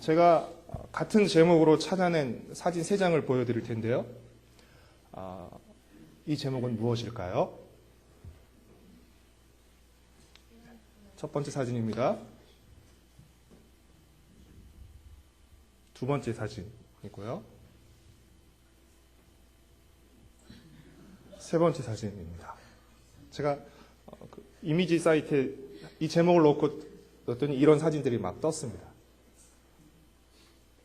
제가 같은 제목으로 찾아낸 사진 3장을 보여드릴 텐데요. 이 제목은 무엇일까요? 첫 번째 사진입니다. 두 번째 사진이고요. 세 번째 사진입니다. 제가 이미지 사이트에 이 제목을 넣었더니 이런 사진들이 막 떴습니다.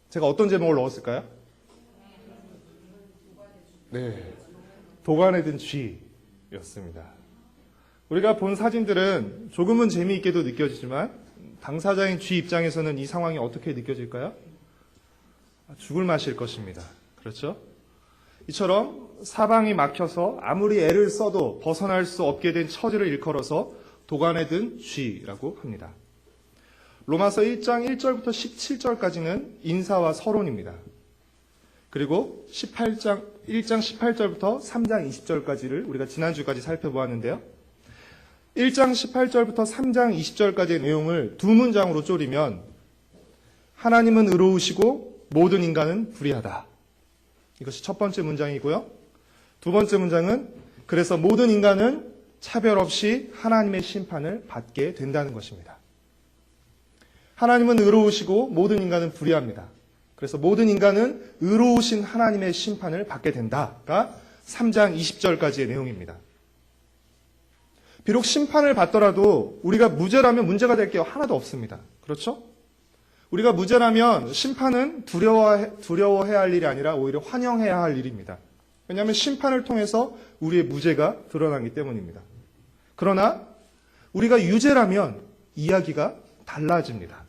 제가 어떤 제목을 넣었을까요? 네, 도간에 든 쥐였습니다. 우리가 본 사진들은 조금은 재미있게도 느껴지지만 당사자인 쥐 입장에서는 이 상황이 어떻게 느껴질까요? 죽을 맛일 것입니다. 그렇죠? 이처럼 사방이 막혀서 아무리 애를 써도 벗어날 수 없게 된 처지를 일컬어서 도간에 든 쥐라고 합니다. 로마서 1장 1절부터 17절까지는 인사와 서론입니다. 그리고 1장 18절부터 3장 20절까지를 우리가 지난주까지 살펴보았는데요. 1장 18절부터 3장 20절까지의 내용을 두 문장으로 쪼리면 하나님은 의로우시고 모든 인간은 불의하다. 이것이 첫 번째 문장이고요. 두 번째 문장은 그래서 모든 인간은 차별 없이 하나님의 심판을 받게 된다는 것입니다. 하나님은 의로우시고 모든 인간은 불의합니다. 그래서 모든 인간은 의로우신 하나님의 심판을 받게 된다가 3장 20절까지의 내용입니다. 비록 심판을 받더라도 우리가 무죄라면 문제가 될 게 하나도 없습니다. 그렇죠? 우리가 무죄라면 심판은 두려워해야 할 일이 아니라 오히려 환영해야 할 일입니다. 왜냐하면 심판을 통해서 우리의 무죄가 드러나기 때문입니다. 그러나 우리가 유죄라면 이야기가 달라집니다.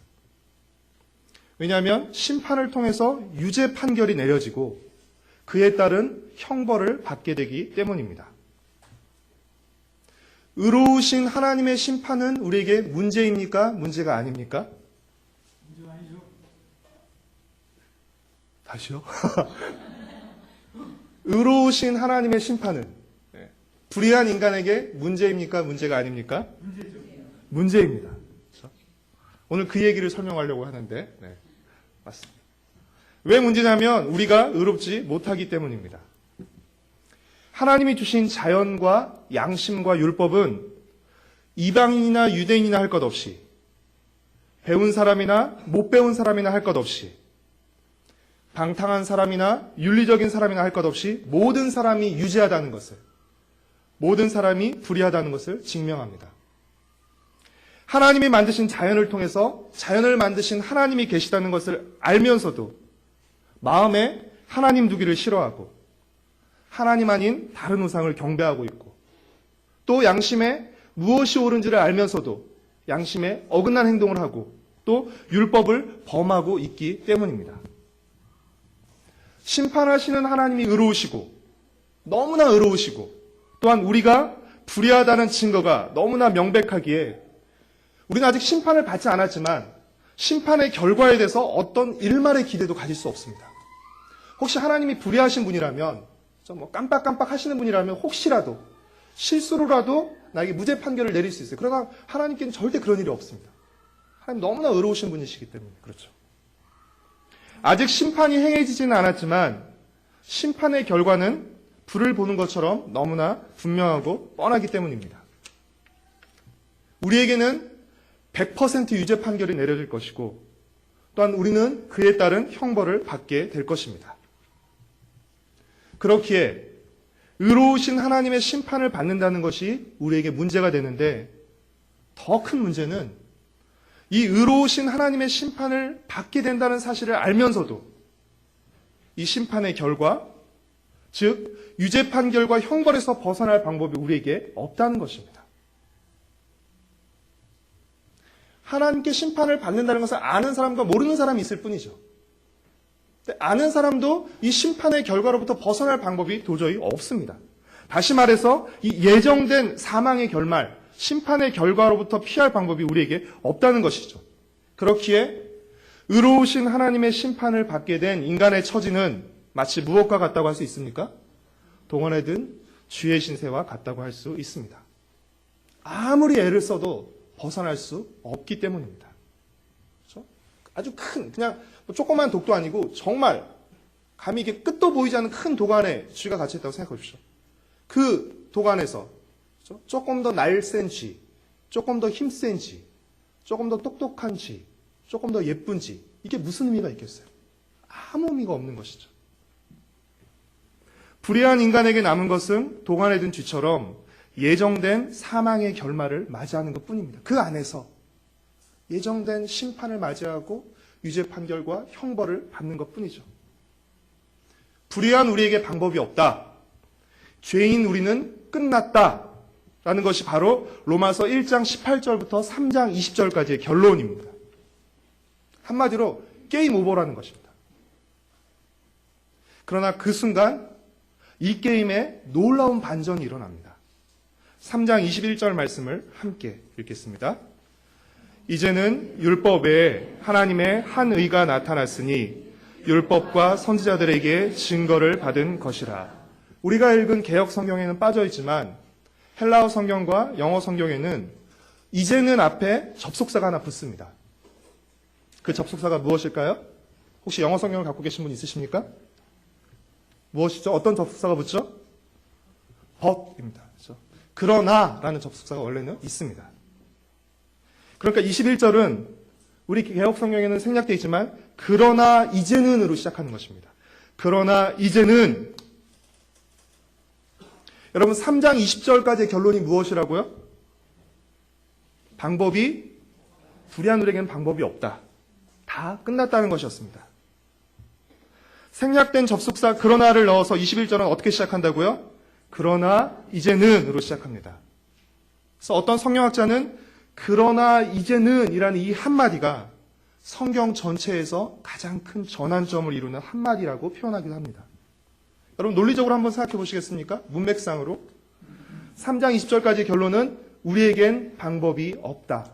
왜냐하면 심판을 통해서 유죄 판결이 내려지고 그에 따른 형벌을 받게 되기 때문입니다. 의로우신 하나님의 심판은 우리에게 문제입니까? 문제가 아닙니까? 문제가 아니죠. 다시요? 의로우신 하나님의 심판은 불의한 인간에게 문제입니까? 문제가 아닙니까? 문제죠. 문제입니다. 그렇죠? 오늘 그 얘기를 설명하려고 하는데 맞습니다. 왜 문제냐면 우리가 의롭지 못하기 때문입니다. 하나님이 주신 자연과 양심과 율법은 이방인이나 유대인이나 할 것 없이 배운 사람이나 못 배운 사람이나 할 것 없이 방탕한 사람이나 윤리적인 사람이나 할 것 없이 모든 사람이 유죄하다는 것을, 모든 사람이 불의하다는 것을 증명합니다. 하나님이 만드신 자연을 통해서 자연을 만드신 하나님이 계시다는 것을 알면서도 마음에 하나님 두기를 싫어하고 하나님 아닌 다른 우상을 경배하고 있고 또 양심에 무엇이 옳은지를 알면서도 양심에 어긋난 행동을 하고 또 율법을 범하고 있기 때문입니다. 심판하시는 하나님이 의로우시고 너무나 의로우시고 또한 우리가 불의하다는 증거가 너무나 명백하기에 우리는 아직 심판을 받지 않았지만 심판의 결과에 대해서 어떤 일말의 기대도 가질 수 없습니다. 혹시 하나님이 불의하신 분이라면 좀 깜빡깜빡 하시는 분이라면 혹시라도 실수로라도 나에게 무죄 판결을 내릴 수 있어요. 그러나 하나님께는 절대 그런 일이 없습니다. 하나님 너무나 의로우신 분이시기 때문에 그렇죠. 아직 심판이 행해지지는 않았지만 심판의 결과는 불을 보는 것처럼 너무나 분명하고 뻔하기 때문입니다. 우리에게는 100% 유죄 판결이 내려질 것이고 또한 우리는 그에 따른 형벌을 받게 될 것입니다. 그렇기에 의로우신 하나님의 심판을 받는다는 것이 우리에게 문제가 되는데 더 큰 문제는 이 의로우신 하나님의 심판을 받게 된다는 사실을 알면서도 이 심판의 결과, 즉 유죄 판결과 형벌에서 벗어날 방법이 우리에게 없다는 것입니다. 하나님께 심판을 받는다는 것을 아는 사람과 모르는 사람이 있을 뿐이죠. 아는 사람도 이 심판의 결과로부터 벗어날 방법이 도저히 없습니다. 다시 말해서 이 예정된 사망의 결말, 심판의 결과로부터 피할 방법이 우리에게 없다는 것이죠. 그렇기에 의로우신 하나님의 심판을 받게 된 인간의 처지는 마치 무엇과 같다고 할 수 있습니까? 동원에 든 쥐의 신세와 같다고 할 수 있습니다. 아무리 애를 써도 벗어날 수 없기 때문입니다. 그렇죠? 아주 큰, 그냥 뭐 조그만 독도 아니고 정말 감히 이게 끝도 보이지 않는 큰 독 안에 쥐가 갇혀있다고 생각해 보십시오. 그 독 안에서 그렇죠? 조금 더 날쌘 쥐, 조금 더 힘센 쥐, 조금 더 똑똑한 쥐, 조금 더 예쁜 쥐, 이게 무슨 의미가 있겠어요? 아무 의미가 없는 것이죠. 불의한 인간에게 남은 것은 독 안에 든 쥐처럼 예정된 사망의 결말을 맞이하는 것뿐입니다. 그 안에서 예정된 심판을 맞이하고 유죄 판결과 형벌을 받는 것뿐이죠. 불의한 우리에게 방법이 없다. 죄인 우리는 끝났다. 라는 것이 바로 로마서 1장 18절부터 3장 20절까지의 결론입니다. 한마디로 게임 오버라는 것입니다. 그러나 그 순간 이 게임에 놀라운 반전이 일어납니다. 3장 21절 말씀을 함께 읽겠습니다. 이제는 율법 외에 하나님의 한 의가 나타났으니 율법과 선지자들에게 증거를 받은 것이라. 우리가 읽은 개역 성경에는 빠져 있지만 헬라어 성경과 영어 성경에는 이제는 앞에 접속사가 하나 붙습니다. 그 접속사가 무엇일까요? 혹시 영어 성경을 갖고 계신 분 있으십니까? 무엇이죠? 어떤 접속사가 붙죠? but입니다. 그렇죠? 그러나라는 접속사가 원래는 있습니다. 그러니까 21절은 우리 개역 성경에는 생략되어 있지만 그러나 이제는으로 시작하는 것입니다. 그러나 이제는 여러분 3장 20절까지의 결론이 무엇이라고요? 방법이 불의한 우리에게는 방법이 없다. 다 끝났다는 것이었습니다. 생략된 접속사 그러나를 넣어서 21절은 어떻게 시작한다고요? 그러나 이제는으로 시작합니다. 그래서 어떤 성경학자는 그러나 이제는 이라는 이 한마디가 성경 전체에서 가장 큰 전환점을 이루는 한마디라고 표현하기도 합니다. 여러분 논리적으로 한번 생각해 보시겠습니까? 문맥상으로 3장 20절까지의 결론은 우리에겐 방법이 없다.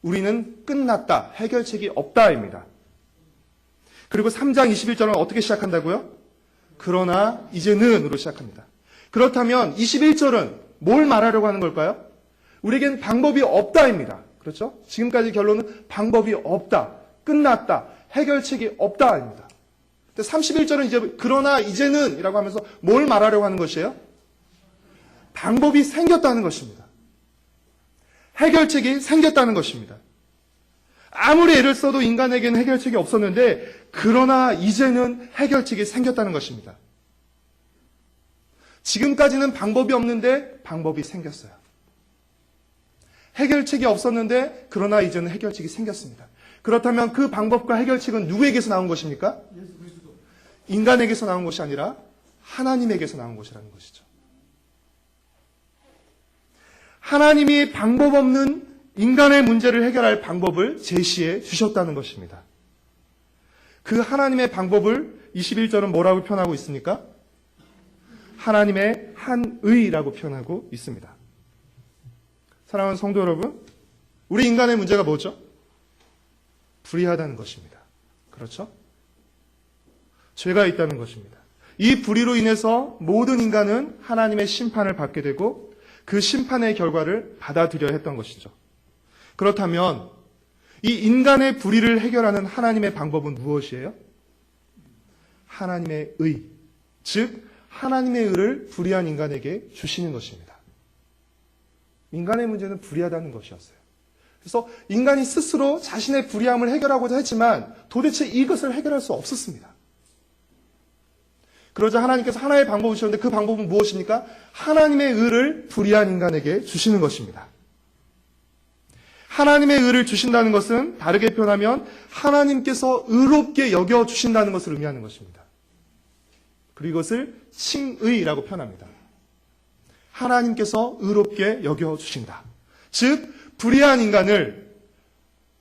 우리는 끝났다. 해결책이 없다입니다. 그리고 3장 21절은 어떻게 시작한다고요? 그러나 이제는으로 시작합니다. 그렇다면 21절은 뭘 말하려고 하는 걸까요? 우리에겐 방법이 없다입니다. 그렇죠? 지금까지 결론은 방법이 없다. 끝났다. 해결책이 없다입니다. 31절은 이제 그러나 이제는 이라고 하면서 뭘 말하려고 하는 것이에요? 방법이 생겼다는 것입니다. 해결책이 생겼다는 것입니다. 아무리 애를 써도 인간에게는 해결책이 없었는데 그러나 이제는 해결책이 생겼다는 것입니다. 지금까지는 방법이 없는데 방법이 생겼어요. 해결책이 없었는데 그러나 이제는 해결책이 생겼습니다. 그렇다면 그 방법과 해결책은 누구에게서 나온 것입니까? 예수 그리스도. 인간에게서 나온 것이 아니라 하나님에게서 나온 것이라는 것이죠. 하나님이 방법 없는 인간의 문제를 해결할 방법을 제시해 주셨다는 것입니다. 그 하나님의 방법을 21절은 뭐라고 표현하고 있습니까? 하나님의 한의라고 표현하고 있습니다. 사랑하는 성도 여러분, 우리 인간의 문제가 뭐죠? 불의하다는 것입니다. 그렇죠? 죄가 있다는 것입니다. 이 불의로 인해서 모든 인간은 하나님의 심판을 받게 되고 그 심판의 결과를 받아들여야 했던 것이죠. 그렇다면 이 인간의 불의를 해결하는 하나님의 방법은 무엇이에요? 하나님의 의, 즉 하나님의 의를 불의한 인간에게 주시는 것입니다. 인간의 문제는 불의하다는 것이었어요. 그래서 인간이 스스로 자신의 불의함을 해결하고자 했지만 도대체 이것을 해결할 수 없었습니다. 그러자 하나님께서 하나의 방법을 주셨는데 그 방법은 무엇입니까? 하나님의 의를 불의한 인간에게 주시는 것입니다. 하나님의 의를 주신다는 것은 다르게 표현하면 하나님께서 의롭게 여겨주신다는 것을 의미하는 것입니다. 그리고 이것을 칭의라고 표현합니다. 하나님께서 의롭게 여겨주신다. 즉 불의한 인간을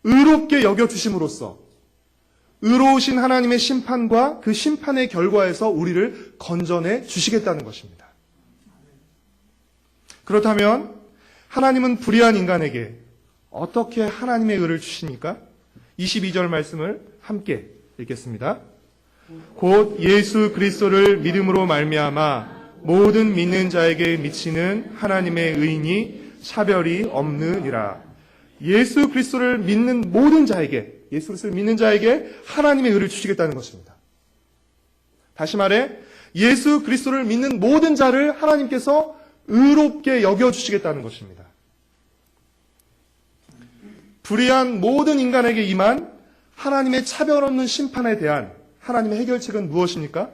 의롭게 여겨주심으로써 의로우신 하나님의 심판과 그 심판의 결과에서 우리를 건져내 주시겠다는 것입니다. 그렇다면 하나님은 불의한 인간에게 어떻게 하나님의 의를 주십니까? 22절 말씀을 함께 읽겠습니다. 곧 예수 그리스도를 믿음으로 말미암아 모든 믿는 자에게 미치는 하나님의 의인이 차별이 없느니라. 예수 그리스도를 믿는 모든 자에게, 예수 그리스도를 믿는 자에게 하나님의 의를 주시겠다는 것입니다. 다시 말해 예수 그리스도를 믿는 모든 자를 하나님께서 의롭게 여겨주시겠다는 것입니다. 불의한 모든 인간에게 임한 하나님의 차별 없는 심판에 대한 하나님의 해결책은 무엇입니까?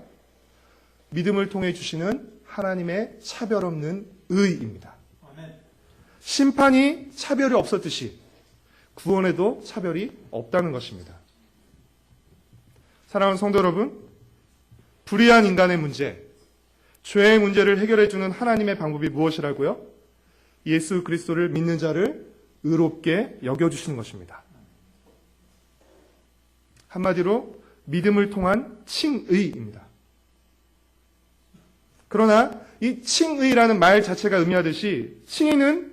믿음을 통해 주시는 하나님의 차별 없는 의입니다. 아멘. 심판이 차별이 없었듯이 구원에도 차별이 없다는 것입니다. 사랑하는 성도 여러분, 불의한 인간의 문제, 죄의 문제를 해결해 주는 하나님의 방법이 무엇이라고요? 예수 그리스도를 믿는 자를 의롭게 여겨주시는 것입니다. 한마디로 믿음을 통한 칭의입니다. 그러나 이 칭의라는 말 자체가 의미하듯이 칭의는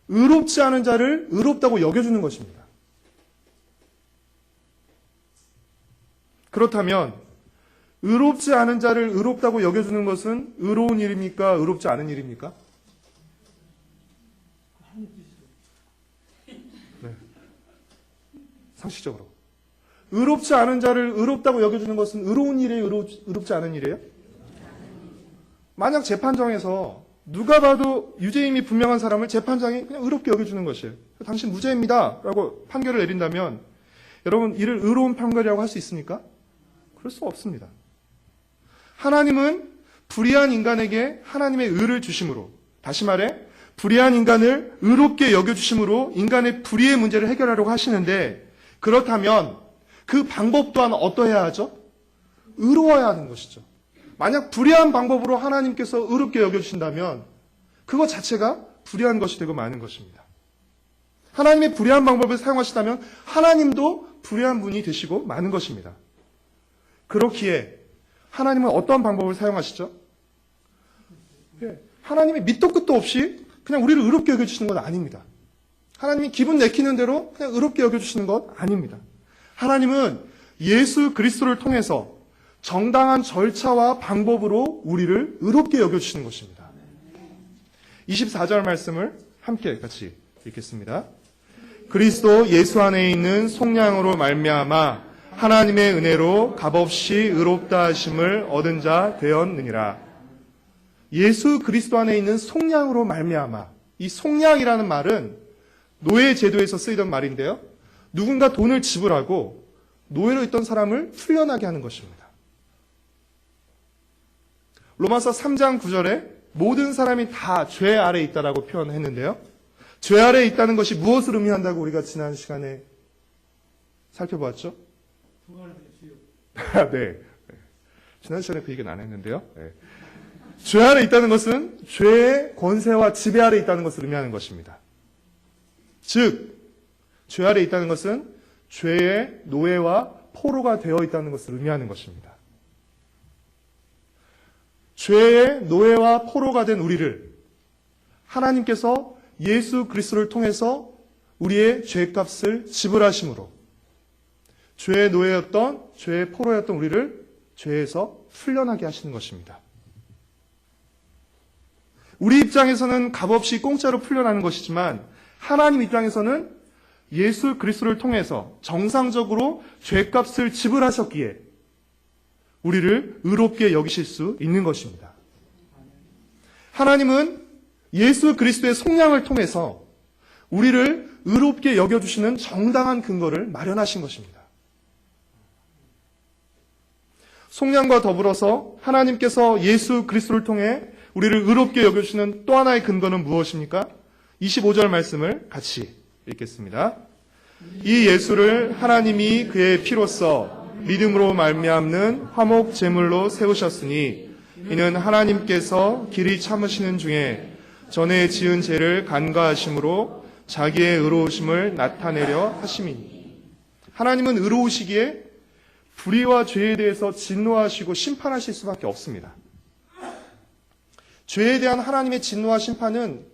의롭지 않은 자를 의롭다고 여겨주는 것입니다. 그렇다면 의롭지 않은 자를 의롭다고 여겨주는 것은 의로운 일입니까? 의롭지 않은 일입니까? 네. 상식적으로. 의롭지 않은 자를 의롭다고 여겨주는 것은 의로운 일이에요? 의롭지 않은 일이에요? 만약 재판정에서 누가 봐도 유죄임이 분명한 사람을 재판장이 그냥 의롭게 여겨주는 것이에요. 당신 무죄입니다 라고 판결을 내린다면 여러분 이를 의로운 판결이라고 할 수 있습니까? 그럴 수 없습니다. 하나님은 불의한 인간에게 하나님의 의를 주심으로, 다시 말해 불의한 인간을 의롭게 여겨주심으로 인간의 불의의 문제를 해결하려고 하시는데, 그렇다면 그 방법 또한 어떠해야 하죠? 의로워야 하는 것이죠. 만약 불의한 방법으로 하나님께서 의롭게 여겨주신다면 그것 자체가 불의한 것이 되고 마는 것입니다. 하나님의 불의한 방법을 사용하시다면 하나님도 불의한 분이 되시고 마는 것입니다. 그렇기에 하나님은 어떤 방법을 사용하시죠? 하나님이 밑도 끝도 없이 그냥 우리를 의롭게 여겨주시는 건 아닙니다. 하나님이 기분 내키는 대로 그냥 의롭게 여겨주시는 것 아닙니다. 하나님은 예수 그리스도를 통해서 정당한 절차와 방법으로 우리를 의롭게 여겨주시는 것입니다. 24절 말씀을 함께 같이 읽겠습니다. 그리스도 예수 안에 있는 속량으로 말미암아 하나님의 은혜로 값없이 의롭다 하심을 얻은 자 되었느니라. 예수 그리스도 안에 있는 속량으로 말미암아. 이 속량이라는 말은 노예 제도에서 쓰이던 말인데요. 누군가 돈을 지불하고 노예로 있던 사람을 풀려나게 하는 것입니다. 로마서 3장 9절에 모든 사람이 다 죄 아래에 있다라고 표현했는데요. 죄 아래에 있다는 것이 무엇을 의미한다고 우리가 지난 시간에 살펴보았죠? 네. 지난 시간에 그 얘기는 안 했는데요. 네. 죄 아래에 있다는 것은 죄의 권세와 지배 아래에 있다는 것을 의미하는 것입니다. 즉, 죄 아래에 있다는 것은 죄의 노예와 포로가 되어 있다는 것을 의미하는 것입니다. 죄의 노예와 포로가 된 우리를 하나님께서 예수 그리스도를 통해서 우리의 죄값을 지불하심으로 죄의 노예였던, 죄의 포로였던 우리를 죄에서 풀려나게 하시는 것입니다. 우리 입장에서는 값없이 공짜로 풀려나는 것이지만 하나님 입장에서는 예수 그리스도를 통해서 정상적으로 죄값을 지불하셨기에 우리를 의롭게 여기실 수 있는 것입니다. 하나님은 예수 그리스도의 속량을 통해서 우리를 의롭게 여겨주시는 정당한 근거를 마련하신 것입니다. 속량과 더불어서 하나님께서 예수 그리스도를 통해 우리를 의롭게 여겨주시는 또 하나의 근거는 무엇입니까? 25절 말씀을 같이 읽겠습니다. 이 예수를 하나님이 그의 피로써 믿음으로 말미암는 화목 제물로 세우셨으니 이는 하나님께서 길이 참으시는 중에 전에 지은 죄를 간과하심으로 자기의 의로우심을 나타내려 하심이니. 하나님은 의로우시기에 불의와 죄에 대해서 진노하시고 심판하실 수밖에 없습니다. 죄에 대한 하나님의 진노와 심판은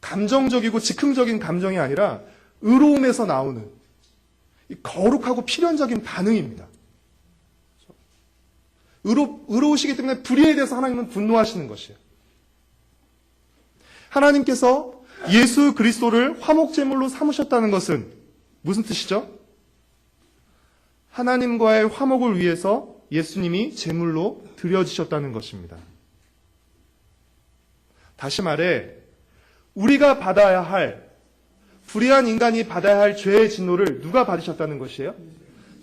감정적이고 즉흥적인 감정이 아니라 의로움에서 나오는 거룩하고 필연적인 반응입니다. 의로우시기 때문에 불의에 대해서 하나님은 분노하시는 것이에요. 하나님께서 예수 그리스도를 화목제물로 삼으셨다는 것은 무슨 뜻이죠? 하나님과의 화목을 위해서 예수님이 제물로 드려지셨다는 것입니다. 다시 말해 우리가 받아야 할, 불의한 인간이 받아야 할 죄의 진노를 누가 받으셨다는 것이에요?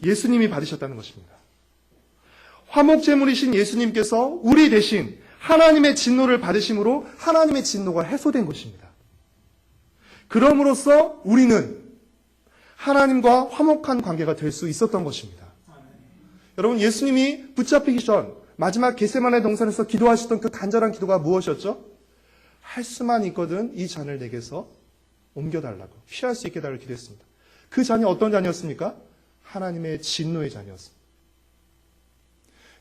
예수님이 받으셨다는 것입니다. 화목제물이신 예수님께서 우리 대신 하나님의 진노를 받으심으로 하나님의 진노가 해소된 것입니다. 그럼으로써 우리는 하나님과 화목한 관계가 될 수 있었던 것입니다. 여러분, 예수님이 붙잡히기 전 마지막 겟세마네 동산에서 기도하셨던 그 간절한 기도가 무엇이었죠? 할 수만 있거든 이 잔을 내게서 옮겨달라고, 피할 수 있게 달라고 기도했습니다. 그 잔이 어떤 잔이었습니까? 하나님의 진노의 잔이었습니다.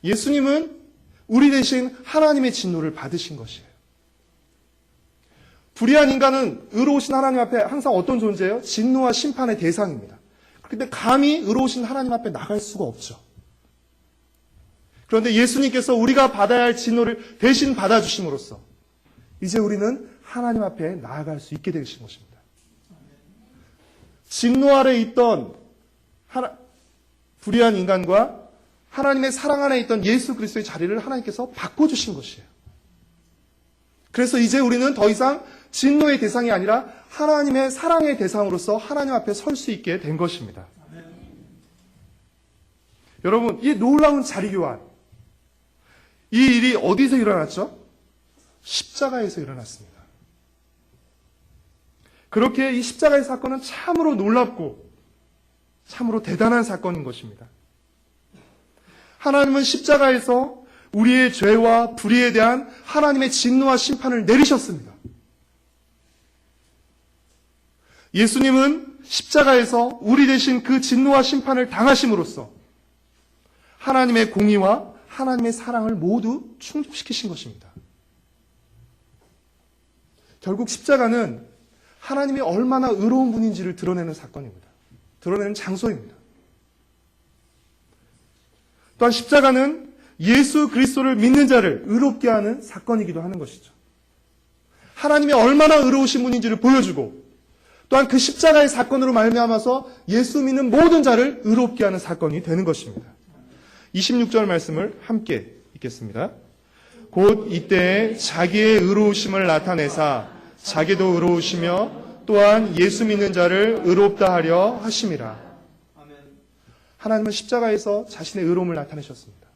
예수님은 우리 대신 하나님의 진노를 받으신 것이에요. 불의한 인간은 의로우신 하나님 앞에 항상 어떤 존재예요? 진노와 심판의 대상입니다. 그런데 감히 의로우신 하나님 앞에 나갈 수가 없죠. 그런데 예수님께서 우리가 받아야 할 진노를 대신 받아주심으로써 이제 우리는 하나님 앞에 나아갈 수 있게 되신 것입니다. 진노 아래 있던 불의한 인간과 하나님의 사랑 안에 있던 예수 그리스도의 자리를 하나님께서 바꿔주신 것이에요. 그래서 이제 우리는 더 이상 진노의 대상이 아니라 하나님의 사랑의 대상으로서 하나님 앞에 설 수 있게 된 것입니다. 여러분, 이 놀라운 자리교환, 이 일이 어디서 일어났죠? 십자가에서 일어났습니다. 그렇게 이 십자가의 사건은 참으로 놀랍고 참으로 대단한 사건인 것입니다. 하나님은 십자가에서 우리의 죄와 불의에 대한 하나님의 진노와 심판을 내리셨습니다. 예수님은 십자가에서 우리 대신 그 진노와 심판을 당하심으로써 하나님의 공의와 하나님의 사랑을 모두 충족시키신 것입니다. 결국 십자가는 하나님이 얼마나 의로운 분인지를 드러내는 사건입니다. 드러내는 장소입니다. 또한 십자가는 예수 그리스도를 믿는 자를 의롭게 하는 사건이기도 하는 것이죠. 하나님이 얼마나 의로우신 분인지를 보여주고 또한 그 십자가의 사건으로 말미암아서 예수 믿는 모든 자를 의롭게 하는 사건이 되는 것입니다. 26절 말씀을 함께 읽겠습니다. 곧 이때에 자기의 의로우심을 나타내사 자기도 의로우시며 또한 예수 믿는 자를 의롭다 하려 하심이라. 하나님은 십자가에서 자신의 의로움을 나타내셨습니다.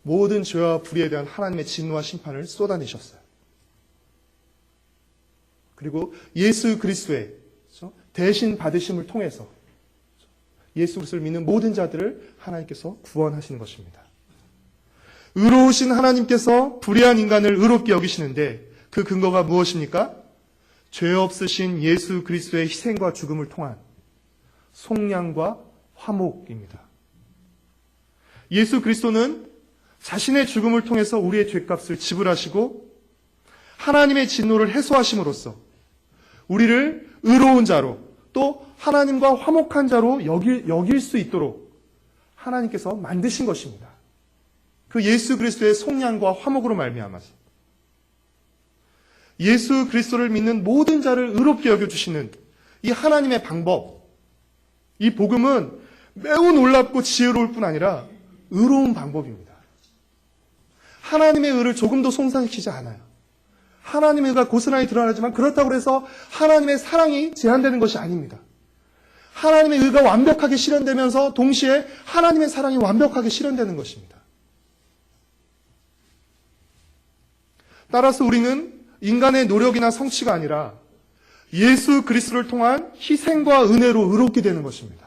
모든 죄와 불의에 대한 하나님의 진노와 심판을 쏟아내셨어요. 그리고 예수 그리스도의 대신 받으심을 통해서 예수 그리스도를 믿는 모든 자들을 하나님께서 구원하시는 것입니다. 의로우신 하나님께서 불의한 인간을 의롭게 여기시는데 그 근거가 무엇입니까? 죄 없으신 예수 그리스도의 희생과 죽음을 통한 속량과 화목입니다. 예수 그리스도는 자신의 죽음을 통해서 우리의 죄값을 지불하시고 하나님의 진노를 해소하심으로써 우리를 의로운 자로 또 하나님과 화목한 자로 여길 수 있도록 하나님께서 만드신 것입니다. 그 예수 그리스도의 속량과 화목으로 말미암아서 예수 그리스도를 믿는 모든 자를 의롭게 여겨주시는 이 하나님의 방법, 이 복음은 매우 놀랍고 지혜로울 뿐 아니라 의로운 방법입니다. 하나님의 의를 조금도 손상시키지 않아요. 하나님의 의가 고스란히 드러나지만 그렇다고 해서 하나님의 사랑이 제한되는 것이 아닙니다. 하나님의 의가 완벽하게 실현되면서 동시에 하나님의 사랑이 완벽하게 실현되는 것입니다. 따라서 우리는 인간의 노력이나 성취가 아니라 예수 그리스도를 통한 희생과 은혜로 의롭게 되는 것입니다.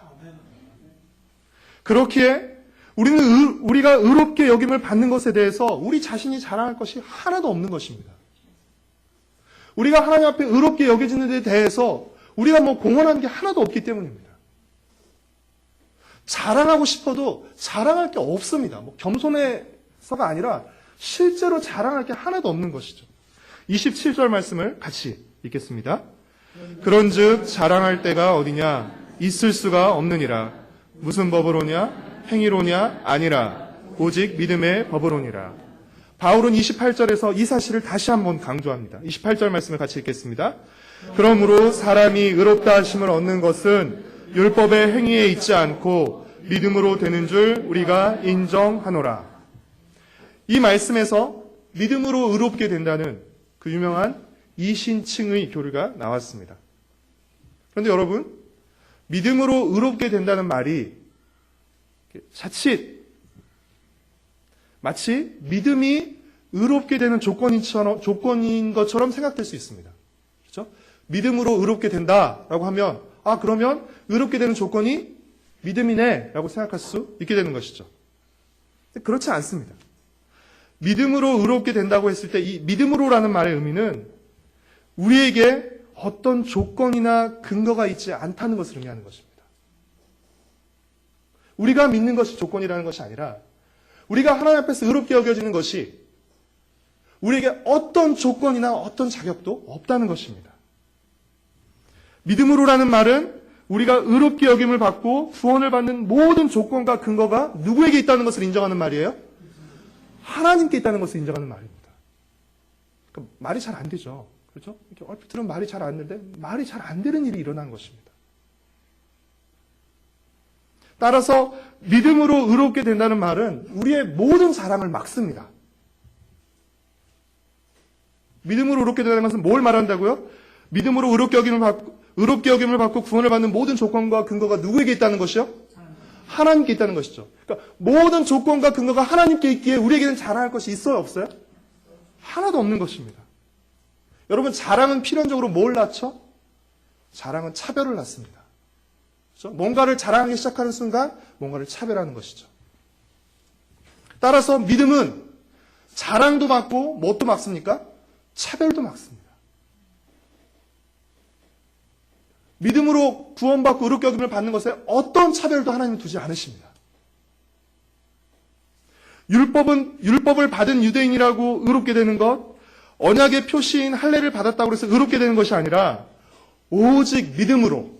그렇기에 우리가 의롭게 여김을 받는 것에 대해서 우리 자신이 자랑할 것이 하나도 없는 것입니다. 우리가 하나님 앞에 의롭게 여겨지는 데 대해서 우리가 공헌하는 게 하나도 없기 때문입니다. 자랑하고 싶어도 자랑할 게 없습니다. 겸손해서가 아니라 실제로 자랑할 게 하나도 없는 것이죠. 27절 말씀을 같이 읽겠습니다. 그런즉 자랑할 때가 어디냐? 있을 수가 없느니라. 무슨 법으로냐? 행위로냐? 아니라 오직 믿음의 법으로니라. 바울은 28절에서 이 사실을 다시 한번 강조합니다. 28절 말씀을 같이 읽겠습니다. 그러므로 사람이 의롭다 하심을 얻는 것은 율법의 행위에 있지 않고 믿음으로 되는 줄 우리가 인정하노라. 이 말씀에서 믿음으로 의롭게 된다는 그 유명한 이신칭의 교리가 나왔습니다. 그런데 여러분, 믿음으로 의롭게 된다는 말이 자칫 마치 믿음이 의롭게 되는 조건인 것처럼 생각될 수 있습니다. 그렇죠? 믿음으로 의롭게 된다라고 하면 그러면 의롭게 되는 조건이 믿음이네 라고 생각할 수 있게 되는 것이죠. 그렇지 않습니다. 믿음으로 의롭게 된다고 했을 때 이 믿음으로라는 말의 의미는 우리에게 어떤 조건이나 근거가 있지 않다는 것을 의미하는 것입니다. 우리가 믿는 것이 조건이라는 것이 아니라 우리가 하나님 앞에서 의롭게 여겨지는 것이 우리에게 어떤 조건이나 어떤 자격도 없다는 것입니다. 믿음으로라는 말은 우리가 의롭게 여김을 받고 구원을 받는 모든 조건과 근거가 누구에게 있다는 것을 인정하는 말이에요? 하나님께 있다는 것을 인정하는 말입니다. 그러니까 말이 잘 안 되죠. 그렇죠? 이렇게 얼핏 들으면 말이 잘 안 되는데 말이 잘 안 되는 일이 일어난 것입니다. 따라서 믿음으로 의롭게 된다는 말은 우리의 모든 자랑을 막습니다. 믿음으로 의롭게 된다는 것은 뭘 말한다고요? 믿음으로 의롭게 여김을 받고 구원을 받는 모든 조건과 근거가 누구에게 있다는 것이요? 하나님께 있다는 것이죠. 그러니까 모든 조건과 근거가 하나님께 있기에 우리에게는 자랑할 것이 있어요, 없어요? 하나도 없는 것입니다. 여러분, 자랑은 필연적으로 뭘 낳죠? 자랑은 차별을 낳습니다. 그렇죠? 뭔가를 자랑하기 시작하는 순간 뭔가를 차별하는 것이죠. 따라서 믿음은 자랑도 막고 뭣도 막습니까? 차별도 막습니다. 믿음으로 구원받고 의롭게 여김을 받는 것에 어떤 차별도 하나님은 두지 않으십니다. 율법을 받은 유대인이라고 의롭게 되는 것, 언약의 표시인 할례를 받았다고 해서 의롭게 되는 것이 아니라 오직 믿음으로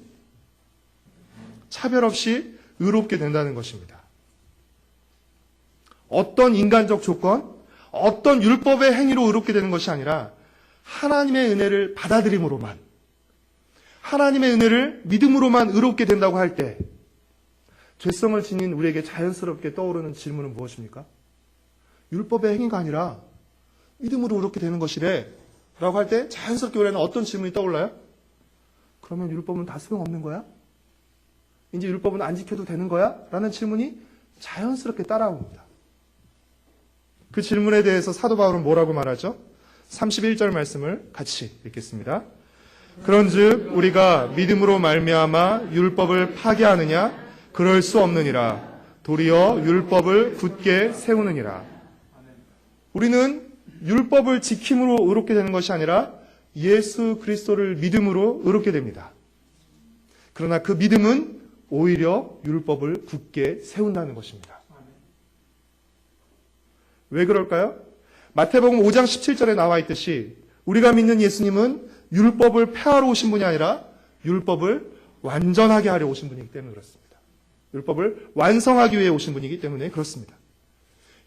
차별 없이 의롭게 된다는 것입니다. 어떤 인간적 조건, 어떤 율법의 행위로 의롭게 되는 것이 아니라 하나님의 은혜를 받아들임으로만, 하나님의 은혜를 믿음으로만 의롭게 된다고 할 때 죄성을 지닌 우리에게 자연스럽게 떠오르는 질문은 무엇입니까? 율법의 행위가 아니라 믿음으로 의롭게 되는 것이래 라고 할 때 자연스럽게 우리는 어떤 질문이 떠올라요? 그러면 율법은 다 소용없는 거야? 이제 율법은 안 지켜도 되는 거야? 라는 질문이 자연스럽게 따라옵니다. 그 질문에 대해서 사도 바울은 뭐라고 말하죠? 31절 말씀을 같이 읽겠습니다. 그런즉 우리가 믿음으로 말미암아 율법을 파괴하느냐? 그럴 수 없느니라. 도리어 율법을 굳게 세우느니라. 우리는 율법을 지킴으로 의롭게 되는 것이 아니라 예수 그리스도를 믿음으로 의롭게 됩니다. 그러나 그 믿음은 오히려 율법을 굳게 세운다는 것입니다. 왜 그럴까요? 마태복음 5장 17절에 나와 있듯이 우리가 믿는 예수님은 율법을 폐하러 오신 분이 아니라 율법을 완전하게 하려 오신 분이기 때문에 그렇습니다. 율법을 완성하기 위해 오신 분이기 때문에 그렇습니다.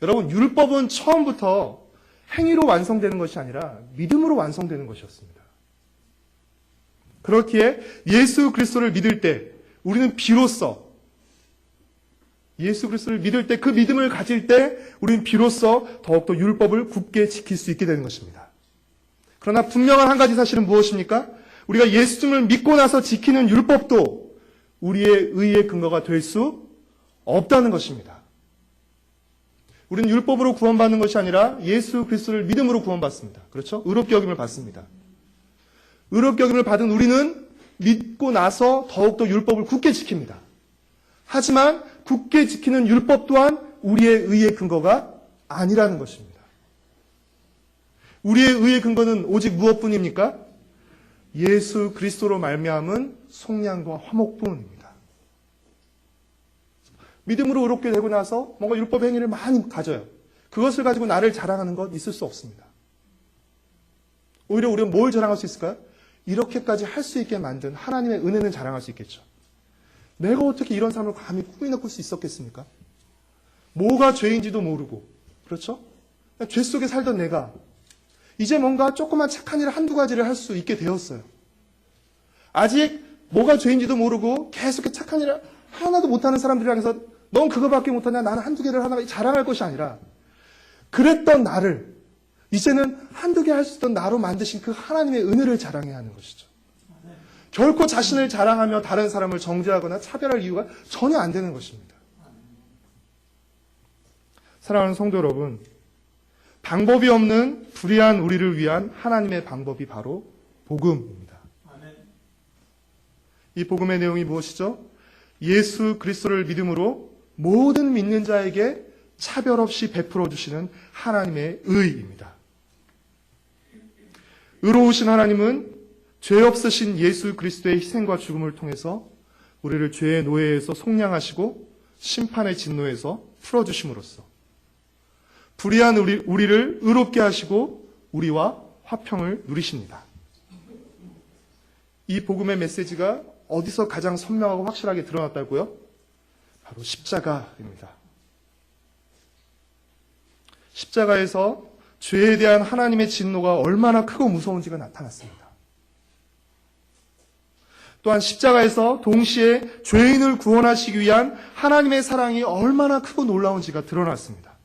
여러분, 율법은 처음부터 행위로 완성되는 것이 아니라 믿음으로 완성되는 것이었습니다. 그렇기에 예수 그리스도를 믿을 때 우리는 비로소 예수 그리스도를 믿을 때 그 믿음을 가질 때 우리는 비로소 더욱더 율법을 굳게 지킬 수 있게 되는 것입니다. 그러나 분명한 한 가지 사실은 무엇입니까? 우리가 예수님을 믿고 나서 지키는 율법도 우리의 의의 근거가 될 수 없다는 것입니다. 우리는 율법으로 구원받는 것이 아니라 예수 그리스도를 믿음으로 구원받습니다. 그렇죠? 의롭게 여김을 받습니다. 의롭게 여김을 받은 우리는 믿고 나서 더욱더 율법을 굳게 지킵니다. 하지만 굳게 지키는 율법 또한 우리의 의의 근거가 아니라는 것입니다. 우리의 의의 근거는 오직 무엇뿐입니까? 예수 그리스도로 말미암은 속량과 화목뿐입니다. 믿음으로 의롭게 되고 나서 뭔가 율법 행위를 많이 가져요. 그것을 가지고 나를 자랑하는 것 있을 수 없습니다. 오히려 우리는 뭘 자랑할 수 있을까요? 이렇게까지 할 수 있게 만든 하나님의 은혜는 자랑할 수 있겠죠. 내가 어떻게 이런 삶을 감히 꾸미나 꿀 수 있었겠습니까? 뭐가 죄인지도 모르고, 그렇죠? 죄 속에 살던 내가 이제 뭔가 조그만 착한 일 한두 가지를 할 수 있게 되었어요. 아직 뭐가 죄인지도 모르고 계속 착한 일을 하나도 못하는 사람들이랑 해서 넌 그거밖에 못하냐, 나는 한두 개를 하나 자랑할 것이 아니라 그랬던 나를 이제는 한두 개 할 수 있던 나로 만드신 그 하나님의 은혜를 자랑해야 하는 것이죠. 결코 자신을 자랑하며 다른 사람을 정죄하거나 차별할 이유가 전혀 안 되는 것입니다. 사랑하는 성도 여러분, 방법이 없는 불의한 우리를 위한 하나님의 방법이 바로 복음입니다. 이 복음의 내용이 무엇이죠? 예수 그리스도를 믿음으로 모든 믿는 자에게 차별 없이 베풀어 주시는 하나님의 의입니다. 의로우신 하나님은 죄 없으신 예수 그리스도의 희생과 죽음을 통해서 우리를 죄의 노예에서 속량하시고 심판의 진노에서 풀어주심으로써 불의한 우리를 의롭게 하시고 우리와 화평을 누리십니다. 이 복음의 메시지가 어디서 가장 선명하고 확실하게 드러났다고요? 바로 십자가입니다. 십자가에서 죄에 대한 하나님의 진노가 얼마나 크고 무서운지가 나타났습니다. 또한 십자가에서 동시에 죄인을 구원하시기 위한 하나님의 사랑이 얼마나 크고 놀라운지가 드러났습니다.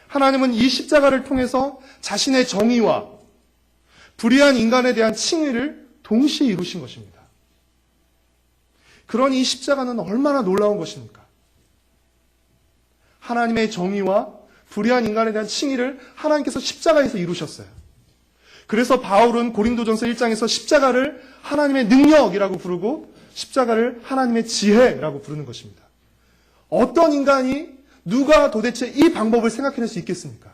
하나님은 이 십자가를 통해서 자신의 정의와 불의한 인간에 대한 칭의를 동시에 이루신 것입니다. 그런 이 십자가는 얼마나 놀라운 것입니까? 하나님의 정의와 불의한 인간에 대한 칭의를 하나님께서 십자가에서 이루셨어요. 그래서 바울은 고린도전서 1장에서 십자가를 하나님의 능력이라고 부르고 십자가를 하나님의 지혜라고 부르는 것입니다. 어떤 인간이 누가 도대체 이 방법을 생각해낼 수 있겠습니까?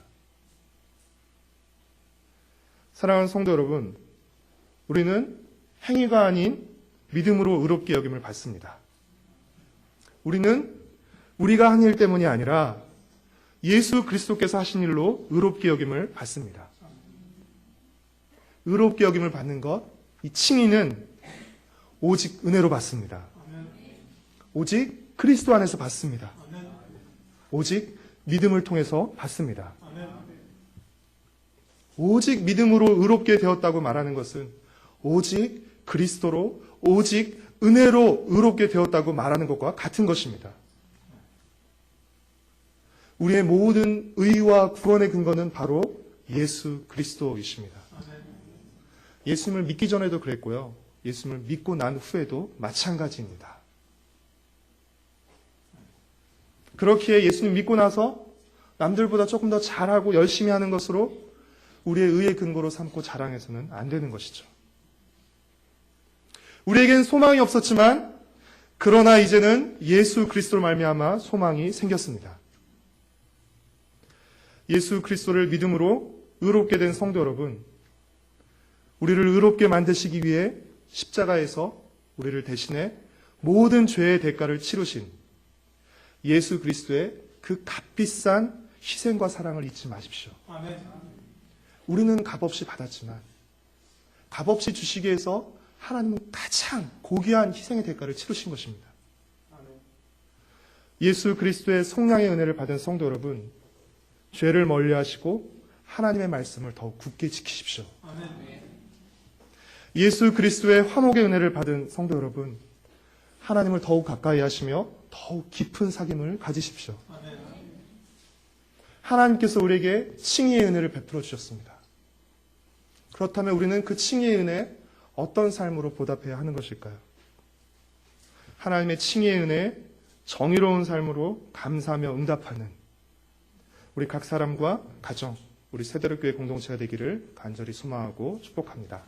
사랑하는 성도 여러분, 우리는 행위가 아닌 믿음으로 의롭게 여김을 받습니다. 우리는 우리가 한 일 때문이 아니라 예수 그리스도께서 하신 일로 의롭게 여김을 받습니다. 의롭게 여김을 받는 것, 이 칭의는 오직 은혜로 받습니다. 오직 그리스도 안에서 받습니다. 오직 믿음을 통해서 받습니다. 오직 믿음으로 의롭게 되었다고 말하는 것은 오직 그리스도로, 오직 은혜로 의롭게 되었다고 말하는 것과 같은 것입니다. 우리의 모든 의와 구원의 근거는 바로 예수 그리스도이십니다. 예수님을 믿기 전에도 그랬고요. 예수님을 믿고 난 후에도 마찬가지입니다. 그렇기에 예수님 믿고 나서 남들보다 조금 더 잘하고 열심히 하는 것으로 우리의 의의 근거로 삼고 자랑해서는 안 되는 것이죠. 우리에겐 소망이 없었지만 그러나 이제는 예수 그리스도로 말미암아 소망이 생겼습니다. 예수 그리스도를 믿음으로 의롭게 된 성도 여러분, 우리를 의롭게 만드시기 위해 십자가에서 우리를 대신해 모든 죄의 대가를 치르신 예수 그리스도의 그 값비싼 희생과 사랑을 잊지 마십시오. 우리는 값없이 받았지만 값없이 주시기 위해서 하나님은 가장 고귀한 희생의 대가를 치르신 것입니다. 예수 그리스도의 속량의 은혜를 받은 성도 여러분, 죄를 멀리하시고 하나님의 말씀을 더욱 굳게 지키십시오. 예수 그리스도의 화목의 은혜를 받은 성도 여러분, 하나님을 더욱 가까이 하시며 더욱 깊은 사귐을 가지십시오. 하나님께서 우리에게 칭의의 은혜를 베풀어 주셨습니다. 그렇다면 우리는 그 칭의의 은혜에 어떤 삶으로 보답해야 하는 것일까요? 하나님의 칭의의 은혜에 정의로운 삶으로 감사하며 응답하는 우리 각 사람과 가정, 우리 세대로교회 공동체가 되기를 간절히 소망하고 축복합니다.